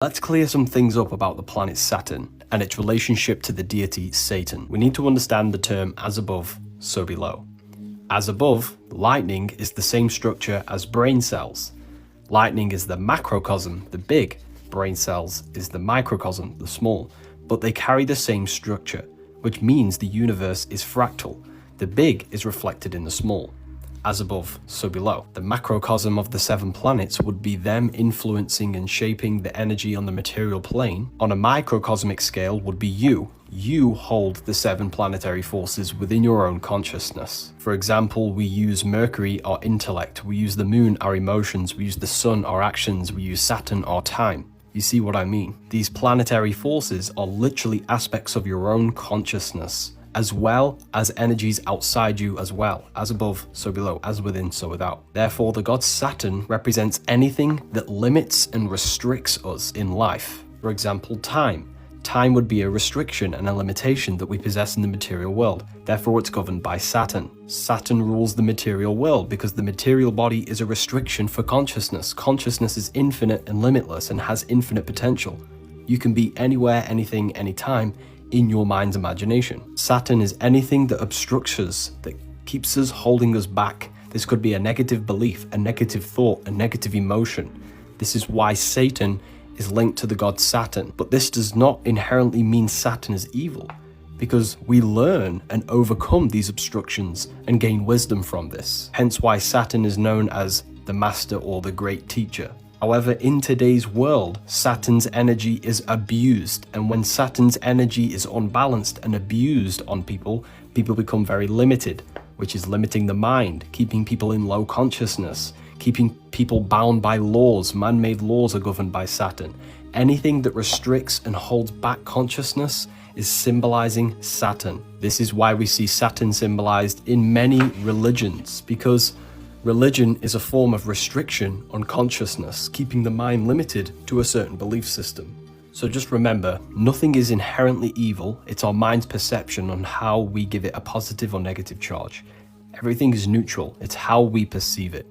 Let's clear some things up about the planet Saturn and its relationship to the deity Satan. We need to understand the term as above, so below. As above, lightning is the same structure as brain cells. Lightning is the macrocosm, the big. Brain cells is the microcosm, the small. But they carry the same structure, which means the universe is fractal. The big is reflected in the small. As above, so below. The macrocosm of the 7 planets would be them influencing and shaping the energy on the material plane. On a microcosmic scale would be you. You hold the 7 planetary forces within your own consciousness. For example, we use Mercury, our intellect. We use the moon, our emotions. We use the sun, our actions. We use Saturn, our time. You see what I mean? These planetary forces are literally aspects of your own consciousness, as well as energies outside you as well. As above, so below. As within, so without. Therefore, the god Saturn represents anything that limits and restricts us in life. For example, time. Time would be a restriction and a limitation that we possess in the material world. Therefore, it's governed by Saturn. Saturn rules the material world because the material body is a restriction for consciousness. Consciousness is infinite and limitless and has infinite potential. You can be anywhere, anything, anytime in your mind's imagination. Saturn is anything that obstructs us, that keeps us holding us back. This could be a negative belief, a negative thought, a negative emotion. This is why Satan is linked to the god Saturn. But this does not inherently mean Saturn is evil, because we learn and overcome these obstructions and gain wisdom from this. Hence why Saturn is known as the master or the great teacher. However, in today's world, Saturn's energy is abused, and when Saturn's energy is unbalanced and abused on people, people become very limited, which is limiting the mind, keeping people in low consciousness, keeping people bound by laws. Man-made laws are governed by Saturn. Anything that restricts and holds back consciousness is symbolizing Saturn. This is why we see Saturn symbolized in many religions, because religion is a form of restriction on consciousness, keeping the mind limited to a certain belief system. So just remember, nothing is inherently evil. It's our mind's perception on how we give it a positive or negative charge. Everything is neutral. It's how we perceive it.